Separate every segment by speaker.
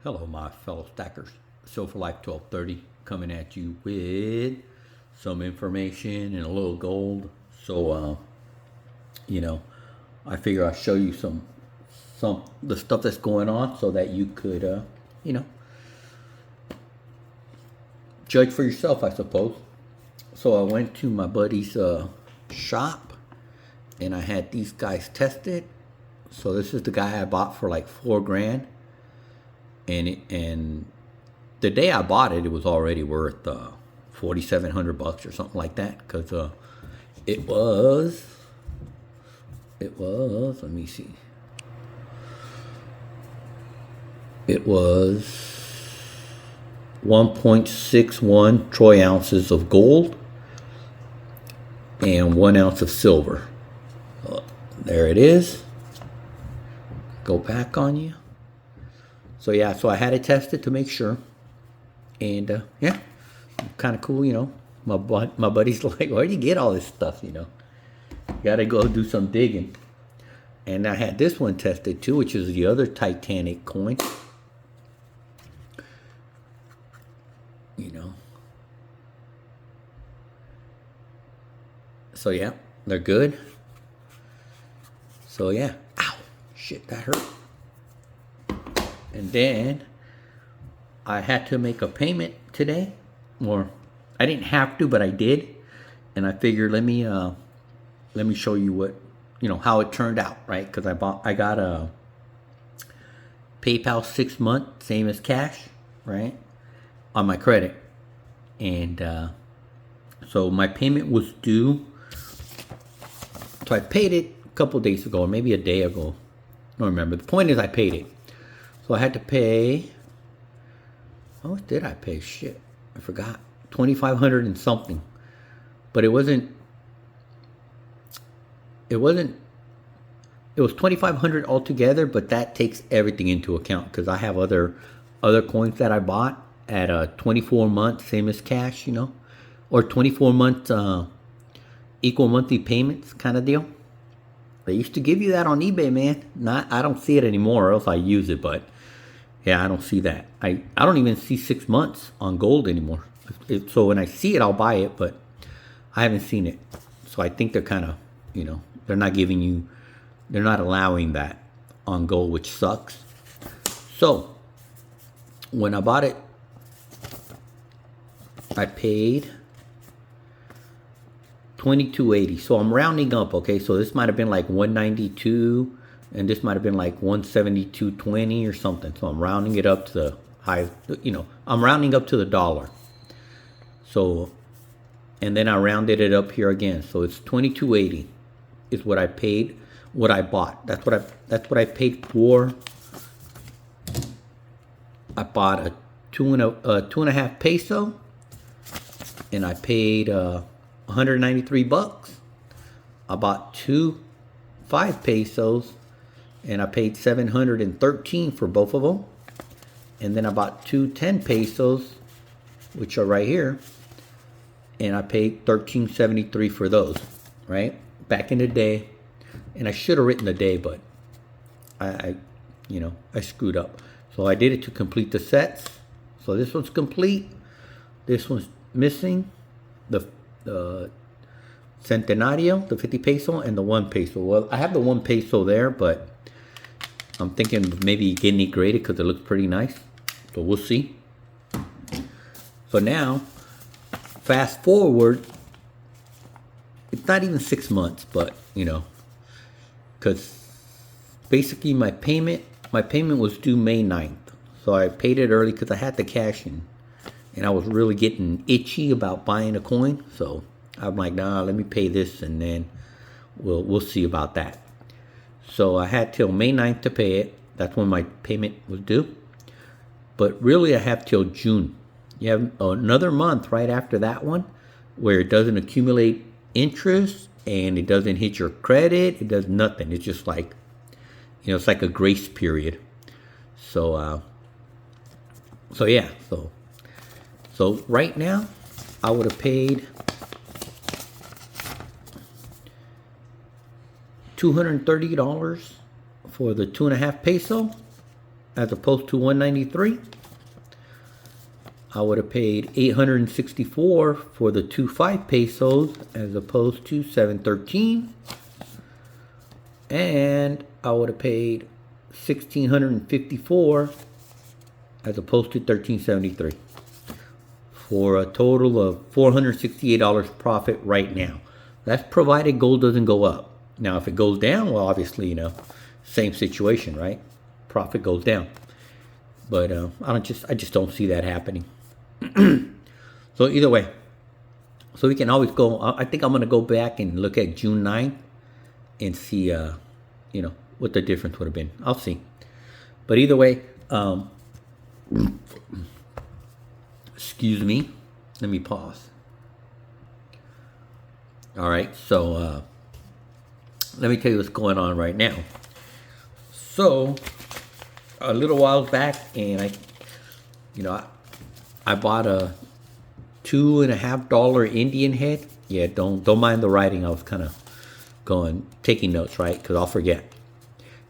Speaker 1: Hello, my fellow stackers. Silver Life 1230 coming at you with some information and a little gold. So, I figure I'll show you some the stuff that's going on so that you could, judge for yourself, I suppose. So I went to my buddy's shop and I had these guys tested. So this is the guy I bought for like $4,000. And the day I bought it, it was already worth $4,700 or something like that. Because it was. Let me see. It was 1.61 troy ounces of gold and 1 ounce of silver. There it is. Go back on you. So yeah, so I had it tested to make sure, and kind of cool, My buddy's like, "Where do you get all this stuff?" Got to go do some digging. And I had this one tested too, which is the other Titanic coin. So yeah, they're good. So yeah, ow, shit, that hurt. And then I had to make a payment today, or I didn't have to, but I did. And I figured let me show you what how it turned out, right? Because I got a PayPal 6 month, same as cash, right, on my credit, and so my payment was due. So I paid it a couple days ago, or maybe a day ago. I don't remember. The point is, I paid it. So I had to pay. How much did I pay? Shit, I forgot. 2,500 and something. But it wasn't. It was 2,500 altogether, but that takes everything into account because I have other coins that I bought at a 24 month, same as cash, or 24 month equal monthly payments kind of deal. They used to give you that on eBay, man. I don't see it anymore, or else I use it, but yeah, I don't see that. I don't even see 6 months on gold anymore. So when I see it, I'll buy it, but I haven't seen it. So I think they're kind of, they're not allowing that on gold, which sucks. So when I bought it, I paid $22.80. So I'm rounding up, okay? So this might have been like 192, and this might have been like 172.20 or something. So I'm rounding it up to the high, I'm rounding up to the dollar. So, and then I rounded it up here again. So it's $22.80 is what I paid, what I bought. That's what I paid for. I bought a two and a half peso, and I paid $193. I bought 5 pesos, and I paid $713 for both of them. And then I bought 10 pesos, which are right here, and I paid $13.73 for those, right? Back in the day, and I should have written the day, but I screwed up. So I did it to complete the sets. So this one's complete. This one's missing. The Centenario, the 50 peso, and the 1 peso. Well, I have the 1 peso there, but I'm thinking of maybe getting it graded because it looks pretty nice. So we'll see. So now, fast forward, it's not even 6 months, but because basically my payment was due May 9th. So I paid it early because I had the cash in, and I was really getting itchy about buying a coin. So I'm like, nah, let me pay this, and then we'll see about that. So I had till May 9th to pay it. That's when my payment was due. But really, I have till June. You have another month right after that one where it doesn't accumulate interest and it doesn't hit your credit. It does nothing. It's just like, it's like a grace period. So, yeah. So right now, I would have paid $230 for the 2.5 peso, as opposed to 193. I would have paid 864 for the 2.5 pesos as opposed to 713. And I would have paid 1,654 as opposed to 1373. For a total of $468 profit right now. That's provided gold doesn't go up. Now, if it goes down, well, obviously, same situation, right? Profit goes down. But I just don't see that happening. So either way, so we can always go. I think I'm gonna go back and look at June 9th and see, what the difference would have been. I'll see. But either way, excuse me. Let me pause. All right, so let me tell you what's going on right now. So a little while back, and I bought a $2.50 Indian head. Yeah, don't mind the writing. I was kind of taking notes, right? Because I'll forget.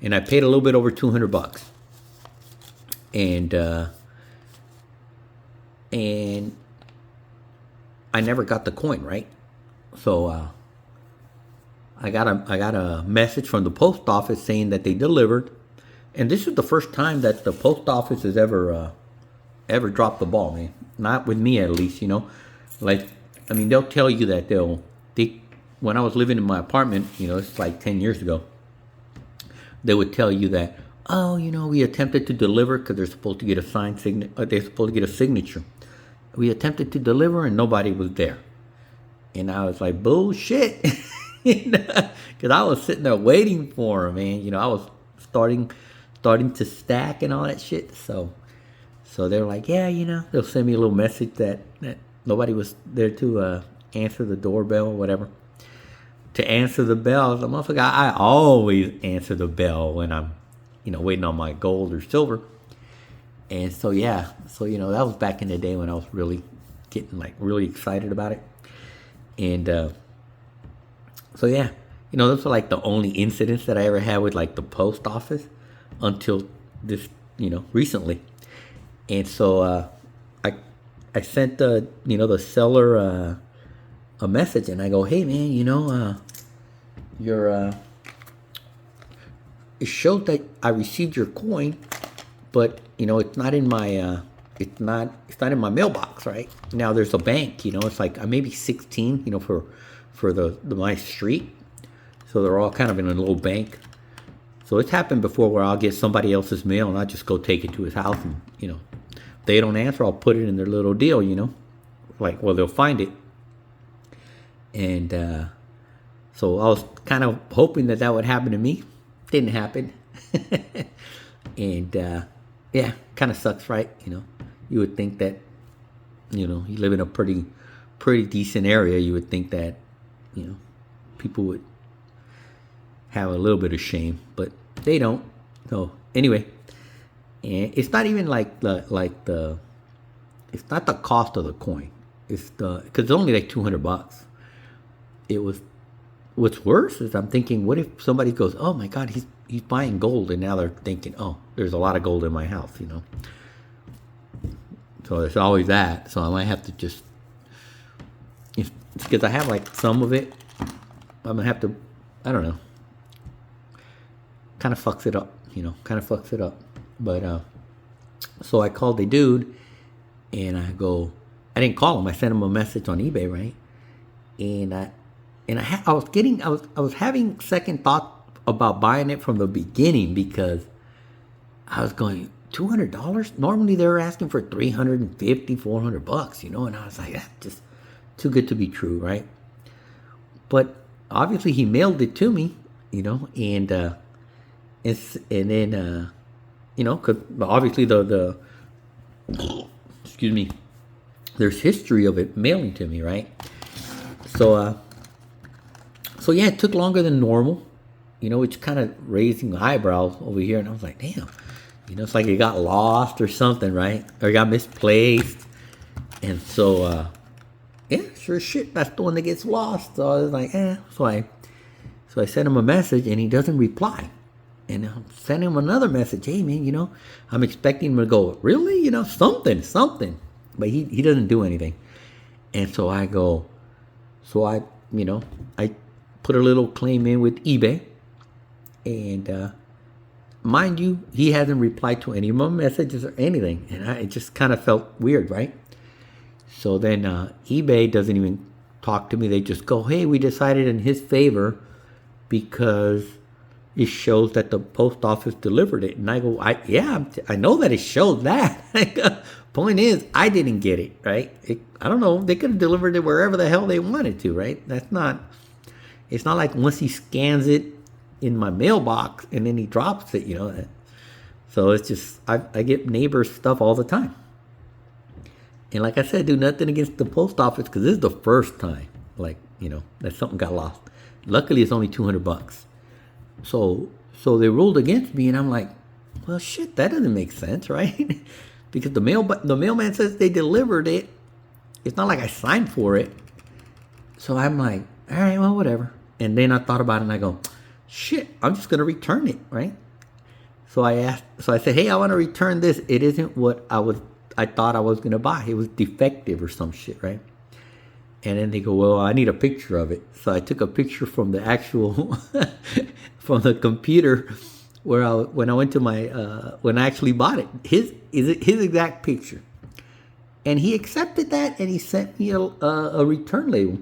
Speaker 1: And I paid a little bit over $200. And I never got the coin, right? So I got a message from the post office saying that they delivered, and this is the first time that the post office has ever dropped the ball, man. Not with me, at least, they'll tell you that when I was living in my apartment, it's like 10 years ago, they would tell you that, oh, we attempted to deliver because they're supposed to get a signed they're supposed to get a signature. We attempted to deliver and nobody was there. And I was like, bullshit. Because I was sitting there waiting for him, man. I was starting to stack and all that shit. So they're like, yeah, they'll send me a little message that nobody was there to answer the doorbell or whatever. To answer the bell, the motherfucker, I always answer the bell when I'm, waiting on my gold or silver. And so, yeah. So, that was back in the day when I was really getting, really excited about it. And so, yeah. Those are, the only incidents that I ever had with, the post office until this, recently. And so I sent the seller a message, and I go, hey, man, it showed that I received your coin, but it's not in my it's not in my mailbox, right? Now there's a bank, it's like maybe 16, for my street, so they're all kind of in a little bank. So it's happened before where I'll get somebody else's mail and I'll just go take it to his house, and if they don't answer, I'll put it in their little deal, they'll find it. And so I was kind of hoping that would happen to me. Didn't happen. And yeah, kind of sucks, right? You would think that, you live in a pretty decent area. You would think that, people would have a little bit of shame, but they don't. So anyway, and it's not even it's not the cost of the coin. It's because it's only $200. It was. What's worse is I'm thinking, what if somebody goes, oh my God, he's buying gold, and now they're thinking, oh, there's a lot of gold in my house, So there's always that. So I might have to just, because I have some of it, I'm gonna have to, I don't know, kind of fucks it up, But so I called the dude, and I didn't call him. I sent him a message on eBay, right? And I was having second thought about buying it from the beginning, because I was going, $200? Normally they're asking for $350, $400, and I was like, that's just too good to be true, right? But obviously he mailed it to me, and then because obviously the excuse me, there's history of it mailing to me, right? So yeah, it took longer than normal, it's kind of raising eyebrows over here. And I was like, damn, it's like it got lost or something, right? Or it got misplaced. And so, yeah, sure as shit, that's the one that gets lost. So I was like, So I sent him a message, and he doesn't reply. And I'll send him another message. Hey, man, I'm expecting him to go, really? Something. But he doesn't do anything. And so I go, I put a little claim in with eBay. And mind you, he hasn't replied to any of my messages or anything. And it just kind of felt weird, right? So then eBay doesn't even talk to me. They just go, hey, we decided in his favor because it shows that the post office delivered it. And I go, I know that it showed that. Point is, I didn't get it, right? I don't know. They could have delivered it wherever the hell they wanted to, right? It's not like once he scans it in my mailbox and then he drops it, So it's just, I get neighbors stuff all the time. And like I said, do nothing against the post office because this is the first time, that something got lost. Luckily, it's only $200. So they ruled against me, and I'm like, well, shit, that doesn't make sense, right? Because the mailman says they delivered it. It's not like I signed for it. So I'm like, all right, well, whatever. And then I thought about it, and I go, shit, I'm just gonna return it, right? So I said, hey, I want to return this. It isn't what I thought I was gonna buy. It was defective or some shit, right? And then they go, well, I need a picture of it. So I took a picture from the actual, from the computer when I went to when I actually bought it. His exact picture. And he accepted that and he sent me a return label.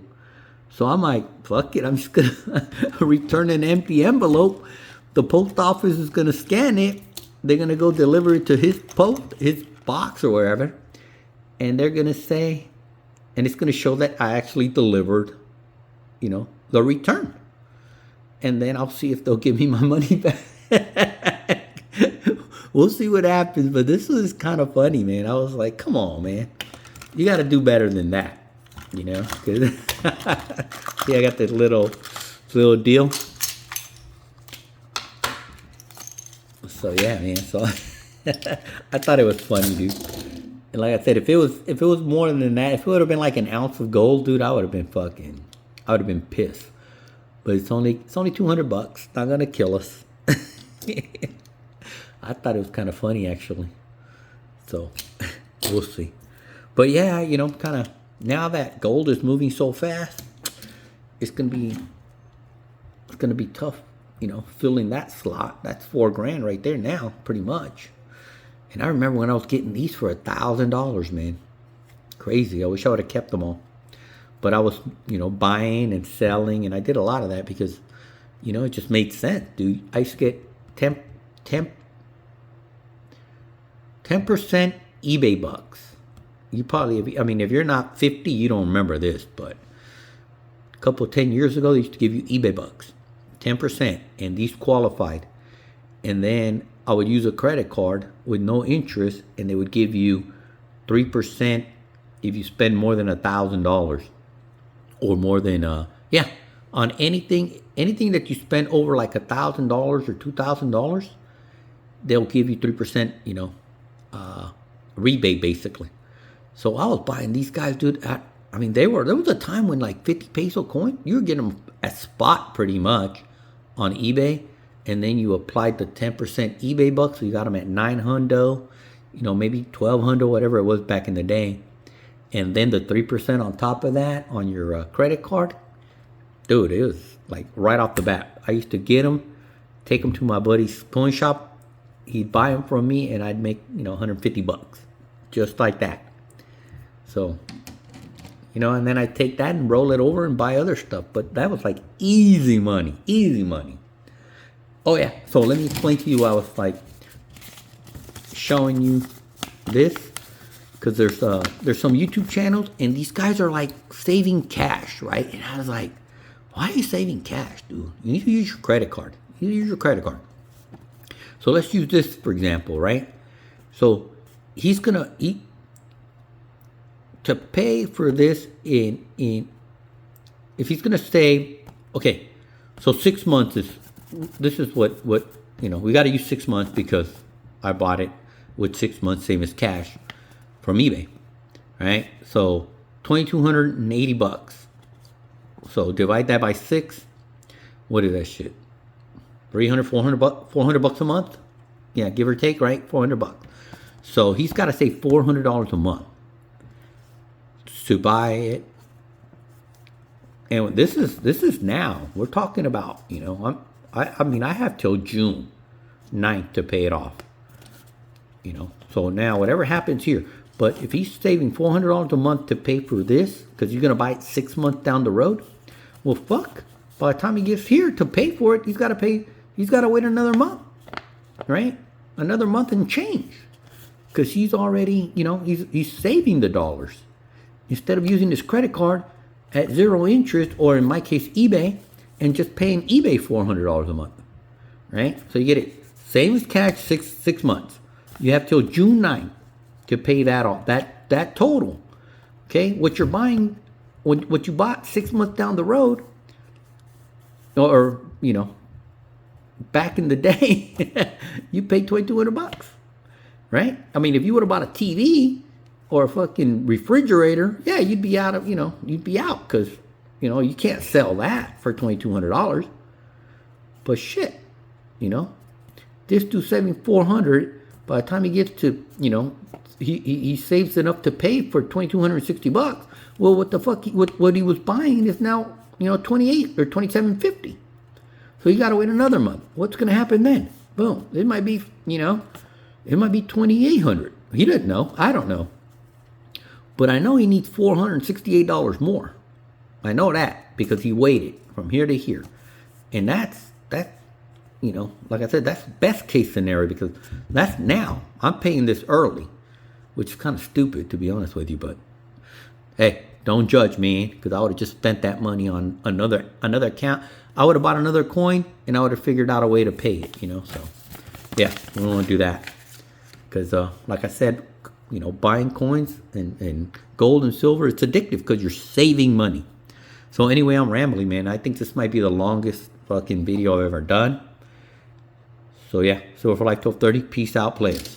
Speaker 1: So I'm like, fuck it, I'm just going to return an empty envelope. The post office is going to scan it. They're going to go deliver it to his box or wherever. And they're going to say, and it's going to show that I actually delivered, the return. And then I'll see if they'll give me my money back. We'll see what happens. But this was kind of funny, man. I was like, come on, man. You got to do better than that, 'Cause see, I got this little deal. So, yeah, man. So I thought it was funny, dude. And like I said, if it was more than that, if it would have been like an ounce of gold, dude, I would have been pissed. But it's only $200. Not gonna kill us. I thought it was kind of funny actually. So we'll see. But yeah, kind of now that gold is moving so fast, it's gonna be tough. Filling that slot. That's $4,000 right there now, pretty much. And I remember when I was getting these for $1,000, man. Crazy. I wish I would have kept them all. But I was, buying and selling, and I did a lot of that because, it just made sense, dude. I used to get 10% eBay bucks. You probably, if you're not 50, you don't remember this, but a couple of 10 years ago, they used to give you eBay bucks, 10%, and these qualified. And then I would use a credit card with no interest, and they would give you 3% if you spend more than $1,000, or more than on anything that you spend over like $1,000 or $2,000, they'll give you 3%, rebate basically. So I was buying these guys, dude. There was a time when like 50 peso coin, you were getting them at spot pretty much on eBay. And then you applied the 10% eBay bucks. So you got them at 900, maybe 1200, whatever it was back in the day. And then the 3% on top of that on your credit card. Dude, it was like right off the bat. I used to get them, take them to my buddy's coin shop. He'd buy them from me and I'd make, $150. Just like that. So, and then I'd take that and roll it over and buy other stuff. But that was like easy money. Oh yeah, so let me explain to you. I was like showing you this because there's some YouTube channels and these guys are like saving cash, right? And I was like, why are you saving cash, dude? You need to use your credit card. So let's use this for example, right? So he's gonna to pay for this in if he's gonna save. Okay, so 6 months is. This is what we got to use 6 months because I bought it with 6 months same as cash from eBay, right? So $2,280. So divide that by 6. What is that shit? 300, 400 bucks, $400 a month. Yeah, give or take, right? $400. So he's got to save $400 a month to buy it. And this is now. We're talking about, you know, I mean, I have till June 9th to pay it off. You know, so now whatever happens here. But if he's saving $400 a month to pay for this, because you're going to buy it 6 months down the road, well, fuck. By the time he gets here to pay for it, he's got to wait another month, right? Another month and change. Because he's already, you know, he's saving the dollars. Instead of using his credit card at 0 interest, or in my case, eBay, and just paying eBay $400 a month, right? So you get it. Same as cash, six months. You have till June 9th to pay that off, that total. Okay, what you're buying, what you bought 6 months down the road, or you know, back in the day, you paid $2,200, right? I mean, if you would have bought a TV or a fucking refrigerator, yeah, you'd be out of, you know, you'd be out because, you know, you can't sell that for $2,200. But shit, you know, this dude's saving $400. By the time he gets to, you know, he saves enough to pay for $2,260. Well, what the fuck? What he was buying is now, you know, $2,800 or $2,750. So you got to wait another month. What's going to happen then? Boom. It might be, you know, it might be $2,800. He doesn't know. I don't know. But I know he needs $468 more. I know that because he waited from here to here, and that's. You know, like I said, that's best case scenario because that's now. I'm paying this early, which is kind of stupid to be honest with you. But hey, don't judge me because I would have just spent that money on another account. I would have bought another coin and I would have figured out a way to pay it. You know, so yeah, we don't want to do that because, like I said, you know, buying coins and gold and silver, it's addictive because you're saving money. So anyway, I'm rambling, man. I think this might be the longest fucking video I've ever done. So yeah, Silver for Life 1230. Peace out, players.